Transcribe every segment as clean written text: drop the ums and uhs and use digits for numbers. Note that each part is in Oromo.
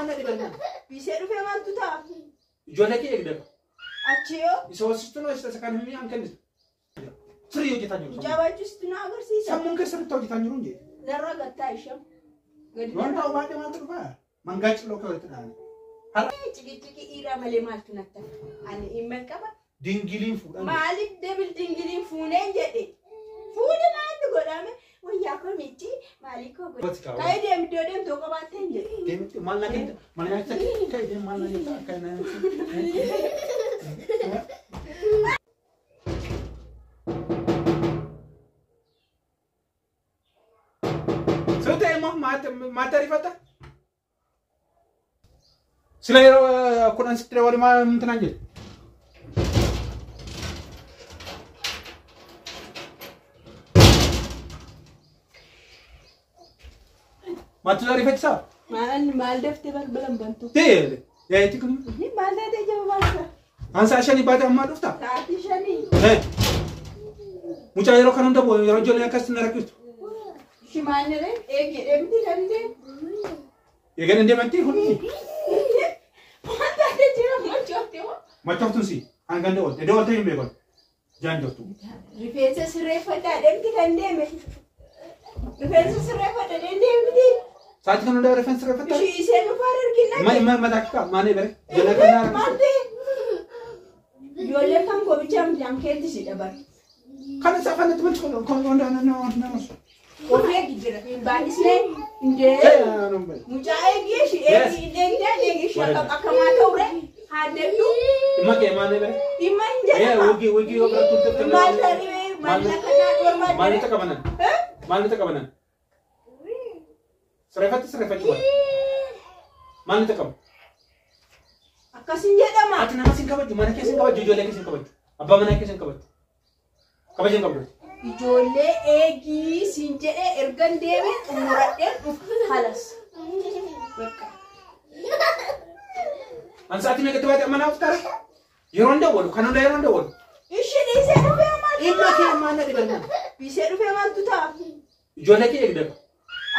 مالنا دبلنا بيسيرو في ما تطا جولك يقدر أشيو يسوى ستنا يستسكان هم يام كنز سري يجي تانيرو جاوا جستنا أقول سيسا سامون كسر توجي تانيرو جي نرى قتايشة وانت أوبادي ما تروح مانجاش لوكا وتنان هلا تيجي إيرا ملي مالتو نتا أنا إيمان كبا دينجلين فود مالك دبل دينجلين فونين جدي فود ما عنده قدامه وياكل ميتي مالك هو كاي ديم دودم توكو باتين جدي ديم مالنا كده مالنا كده كاي ديم مالنا كده كاينا سوتي ما تعرفته سلاير كنا نستري وري ما متناجل ما تعرف صح مال دفتي بلم بنتو تيل يا تكون هي مال ده جوابك أنسى عشان يبادئ ما دفتا ساعتي شني mucha yero kanunda bo yero jole yakasina rakistu shimanere ege emti dande yegene ndemati honi wanda de jira machotu si angande o de wolte yimbe gon janjotu rifense sirefata demti dande me rifense sirefata dande emti saati kanunda reference refata shi senu farer kinna ma dakka mane bere jole kana mate yole kan ko bicham janketi si dabar kana safana tumt ko onda no Oke gijira banisle inde mujae shi egi inde shi akamata ure hadedu imake mane bere imanje wogi obra tutte malari malita kabanan serefat wa malita kab akasin jedama atina masin kabaju mana kesin kabaju jole kesin kabaju abba mana kesin kabaju kabajen kabaju Jole egi sinjede ergan dewe umuradde halas baka ansati me ketwa mana uftara yeronde wolu kanonda yeronde wolu ishi ni sedu fe ma inna ke mana dibelna bi sedu fe ma tuta jole ke egde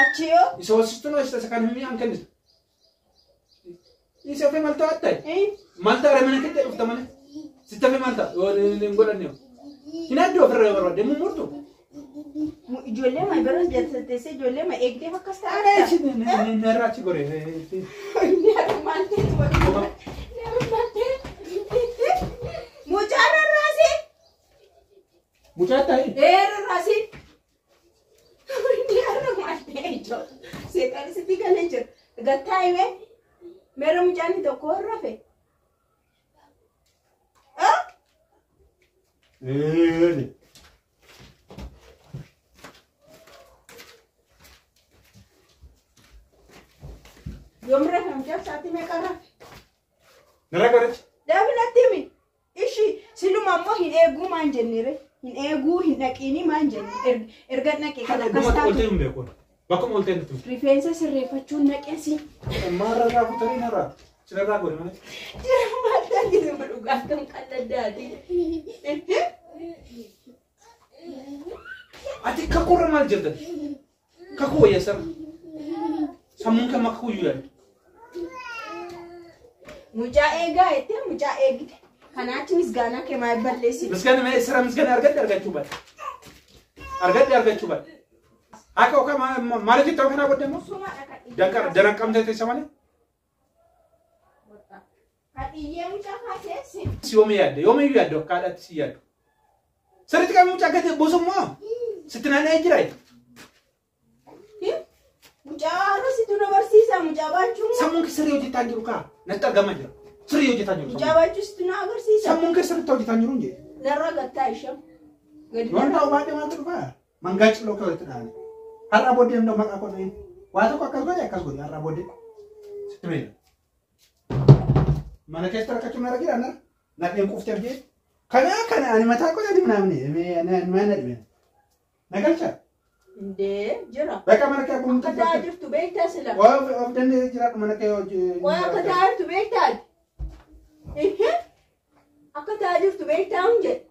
achiyo iso sistuno esta sakan mi am kenis iso fe malta attai malta remene kete uftamane sitta fe malta woni ngolanne Inaddo ferre baro de mumurtu. Jolle mai beros jette se jolle mai egde fakasta. Are ci ne raci gore. Ne mante to. Ne mante. Muchara rasi. Muchata hai. Rasi. Ne mante jo. Se kar se tikale jo. Gatai me. Mero muchani to korrafe. Yomre hamja saati me kara. Nara korech. Dabinatti mi. Ishi siluma mo hin egu manjennire. Hin egu hin naqini manjennire. Erga naqe kana kasta. Molte umbe ko. Bakko molte ntu. Rifeensa sirreeffachuun naqesi. Mara ra futari nara. Sirra gore mane. Jira malta jiru dhugaaf kan qalladdaati. Ati kakura mal jirda. Kaku ya sar. Samun ka makku yuyan. Mucaa eegaa ettee mucaa eegite. Kanaatti misgaanaa kee maal balleessi? Misgaana mee sira misgaana argachuu baate. Argachuu baate. Akka oka maaliif ta'u kana godhe moo? Daran qabdee teessa malee? Hadiyyee mucaa kaaseessi. Si yoomii yaadde akkaadhaatti si yaaddu. Sirriitti qabee mucaa gadi bosommoo sitti naanna'ee jira. Mucaa har'asitu na barsiisa mucaa baachuun. Sammuun kee sirrii hojjetaa jiru kaa natti argamaa jira. Sirrii hojjetaa jiru. Mucaa baachuusitu na agarsiisa. Sammuun kee sirriitti hojjetaa jiru njee. Narra gattaa ishee. Wanta obaadde maaltu dhufaa? Mangaa cilloo kee walitti dhaane. Har'a booddee ndoo maqaa kodhee waa tokko akkas godhe har'a booddee sitti meedha. Mana keessa rakkachuun narra jira narra nadheen quufteef jee. Kana ani mataa qotaati mana dhibeen. Nagalcha. Ndee jira. Bakka mana kee kun akka taa jirtu beektaa sila. Of dandee jiraatu mana kee hojii. Waa akka taa jirtu beektaati. Akka taa jirtu beektaa hun jedhe.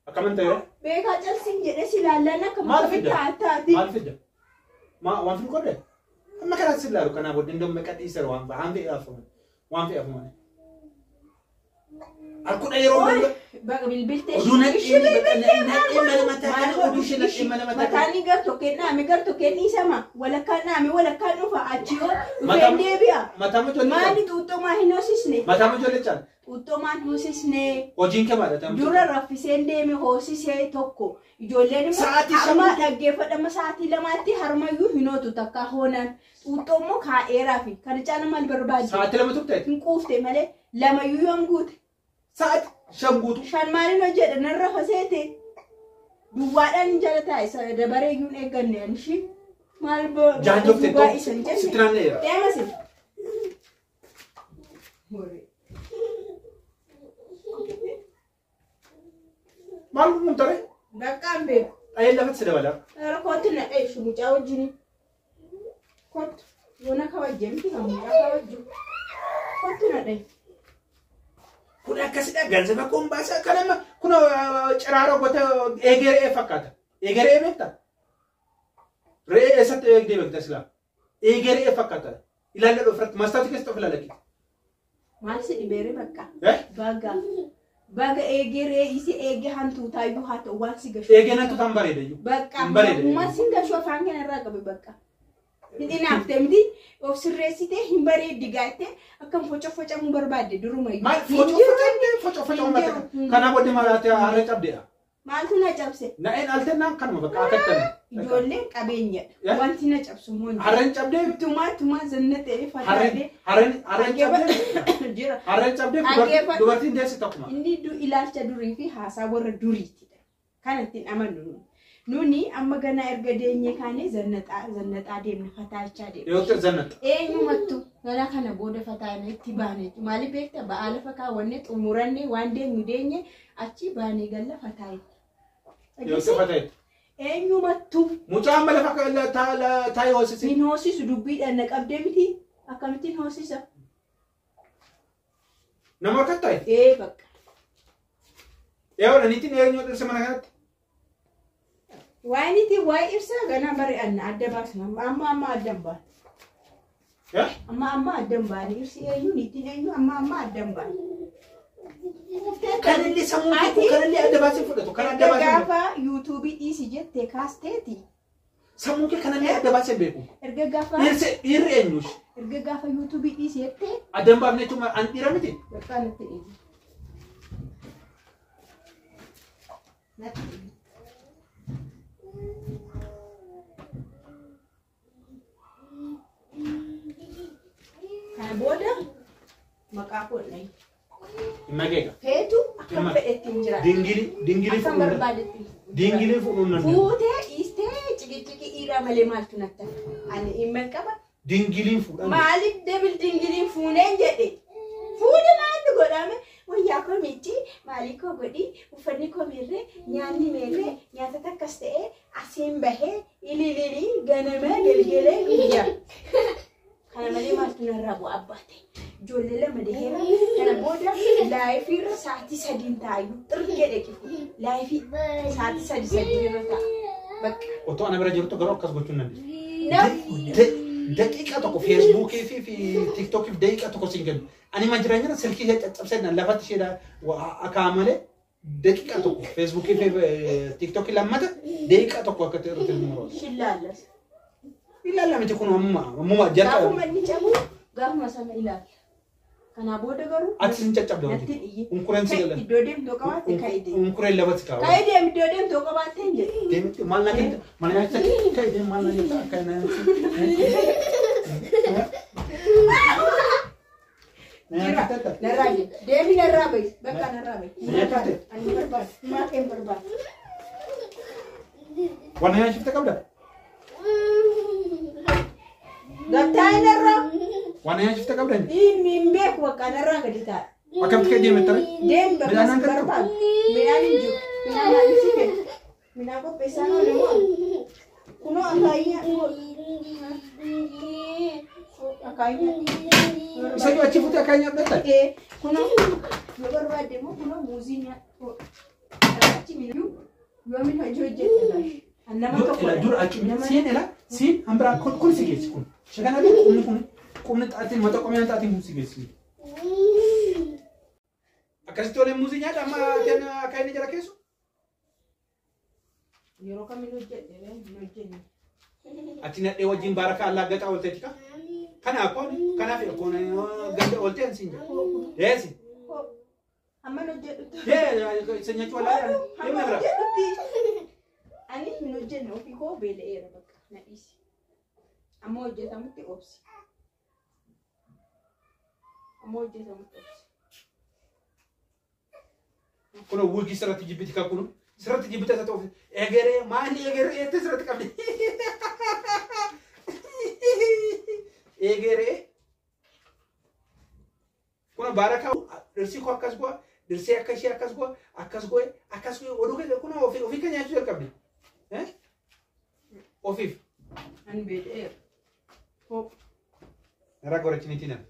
Akkaman ta'e? Beekaa calsiin jedhe si laallan akka maal fidda? taataati. Maal fidda? Waan fi godhe? ما كان سلارو كان أبود عندهم مكان يسر وان في أفهم وان في أفهم أكون أيرون بقى بالبلتة ودون إما ما تكلم ودوش إما ما تكلم متاني قرتو كني سما ولا كان نامي ولا كان نفع أشيو وفندي بيا ما تامجول ما نتوتو ما هنوسيسني ما تامجول لجان توتو ما هنوسيسني وجين كمان تامجول جورا رافيسين ديمي هوسيسي توكو يجولين ساعتي ما أجيب فدا ما ساعتي لما تي هرما يو هنوتو تكا هونان توتو مو كائرافي كان جانا مال برباج ساعتي لما تبتدي نكوفتي ماله لما يو يوم قوت ساعت شنبوتو شان مالي نوجد نرى فسيتي دوادان جالتا دبره يون إيجاني أنشي مال جان جبتي ستران ليه يا مسيب مال ممتري بكام بيك أي لفت سيدا ولا أنا كنت نقول شو بتجاوب جني كنت وانا كواجم في هم كواجم كنت نقول كنا كسيدا جالسة كم بس كلام كنا شرارة قطة إيجري فكاتا إيجري بيتا رأي إسات إيجري بيتا سلا إيجري فكاتا إلا لا فرت ماستر كيستوفلا لكي مال سيدي بيري بكا إيه baga egere isi ege hantu tayu hato wansi gasho ege na tutam bare de baka ma singa sho fangena raga be baka hindi naftemdi of sirresite himbare digate akam focha mu barbade duruma yi mal focha mata kana bodde malate are tabde mal tuna chapse na en altena kan ma baka akatan jolle qabenya wanti na chapsu mon haren tabde tuma zannate fatade haren tabde jira haren tabde dubarti ndesi takuma indi du ilalcha duri fi hasa warra duriti kanatin amanu nuni amma gana erga denye kane zannata demna fatacha de yote zannata nyumattu gana kana boda fatane tibane mali bekta ba alafa ka wanne tumuranne wande mudenye achi bane galla fatai yote fatai nyumattu mucha amala faka la tai hosisi min hosisu dubbi dan na qabde miti akamitin hosisa nama katai bakka wala nitin nyote semana kanat وانيتي واي إرسا غنا بري أنا أدباس أما أدبا أما أدبا إرسي أيو نيتي أيو أما أدبا كان اللي سموه كان اللي أدباس فلتو كان أدباس إرجع يوتيوب إيسي جت تكاستيتي سموه كان اللي أدباس بيكو إرجع إيرينوش إرجع يوتيوب إيسي جت أدبا بنيتو ما أنت رمتي بكانت boda makapun nih magega hetu akan peetin jira dingili akan berbadati dingili funan fute iste ciki ira male maltunatta ani imel kaba dingili funan malik debil dingili funen jede fude mandu godame waya ko miti maliko godi ufani ko mirre nyani mere nyata takaste asim bahe ililili ganama gelgele iya kana mali maltuna rabu abate jolle la madehera kana boda laifi saati sadin tayu turgede kifu laifi saati sadin rata bak oto ana berajer to garo kas gochun nandi دقيقة تكو فيسبوك في تيك توك في دقيقة تكو سينجل أنا ما جرى عندنا سلكي هي تبصرنا لفت شيء ده وأكمله دقيقة تكو فيسبوك في تيك توك لما ده دقيقة تكو كتير تلمرة شلالس إلا ما تكون مم جرى كم من نجابو قام مسامع إلا كان أبو دعارو أتسين تجاب ده أمكورن سيجلا دودم توكوات كايدي أمكورن لفت كاو كايدي أم دودم توكوات تنجي تيم مالنا كده مالنا كايدي مالنا كده كاينا نراجع ديمي نرابي بكا نرابي أنا برباد ما كم برباد وانا شفتك قبل قطعي نراب وانا شفتك قبل من بيك وكا نراب كديتا وكم تكدي متر ديم بكا برباد من أنجو من أنا نسيك من أكو بيسانو نمو كنو أكايا أكايا saya achieve tu akanya betul. Kuno berbuat demo kuno muzinya. Achi minu, dua min hajo jet dah. Anda dur achieve. Sien ela, sien ambra kun sigit kun. شكلنا ليه كم نتأتي ما تقوم ينتأتي موسيقى بس أكستولي موسيقى أما تنا كاين جرا كيسو يروح كم نوجد أتينا إيه وجين باركة الله قطع ولتك كان أكون كان في أكون قطع ولتين سينجا يس أما نوجد يا سنجا ولا أما نوجد أنا نوجد نوفي هو بيلي ربك نعيش أما وجد أمتى أوبس أما وجد أمتى أوبس كنا وجي سرت جبتي كأكونو سرت جبتي ساتو إغيري ما هني إغيري إنت سرت كابني إغيري كنا باركة درسي كوا كاسبوا درسي أكاسي أكاسبوا ودوكي كنا أوفي كان يجوا كابني ها أوفي أنا بيلي هو نرى قرأت نتينا